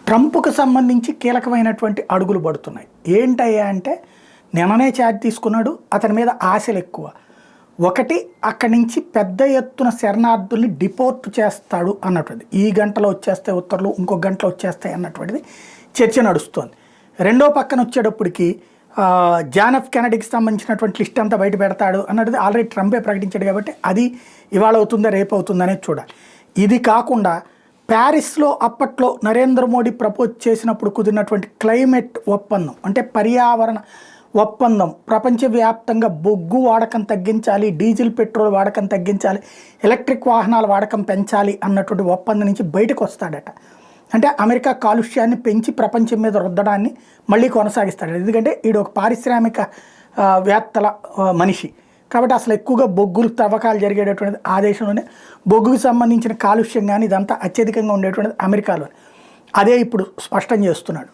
ట్రంప్కు సంబంధించి కీలకమైనటువంటి అడుగులు పడుతున్నాయి. ఏంటయ్యా అంటే నిన్ననే ఛార్జ్ తీసుకున్నాడు, అతని మీద ఆశలు ఎక్కువ. ఒకటి, అక్కడి నుంచి పెద్ద ఎత్తున శరణార్థుల్ని డిపోర్ట్ చేస్తాడు అన్నటువంటిది. ఈ గంటలో వచ్చేస్తాయి ఉత్తర్వులు, ఇంకొక గంటలో వచ్చేస్తాయి అన్నటువంటిది చర్చ నడుస్తోంది. రెండో పక్కన వచ్చేటప్పటికి జాన్ ఎఫ్ కెనడీకి సంబంధించినటువంటి లిస్ట్ అంతా బయట పెడతాడు అన్నది ఆల్రెడీ ట్రంపే ప్రకటించాడు కాబట్టి అది ఇవాళ అవుతుందా రేపు అవుతుందా అనేది చూడాలి. ఇది కాకుండా ప్యారిస్లో అప్పట్లో నరేంద్ర మోడీ ప్రపోజ్ చేసినప్పుడు కుదిరినటువంటి క్లైమేట్ ఒప్పందం, అంటే పర్యావరణ ఒప్పందం, ప్రపంచవ్యాప్తంగా బొగ్గు వాడకం తగ్గించాలి, డీజిల్ పెట్రోల్ వాడకం తగ్గించాలి, ఎలక్ట్రిక్ వాహనాల వాడకం పెంచాలి అన్నటువంటి ఒప్పందం నుంచి బయటకు వస్తాడట. అంటే అమెరికా కాలుష్యాన్ని పెంచి ప్రపంచం మీద రుద్దడాన్ని మళ్ళీ కొనసాగిస్తాడు. ఎందుకంటే ఈడు ఒక పారిశ్రామిక వేత్తల మనిషి కాబట్టి అసలు ఎక్కువగా బొగ్గులు తవ్వకాలు జరిగేటటువంటిది ఆ దేశంలోనే. బొగ్గుకు సంబంధించిన కాలుష్యం కానీ ఇదంతా అత్యధికంగా ఉండేటువంటిది అమెరికాలో. అదే ఇప్పుడు స్పష్టం చేస్తున్నాడు.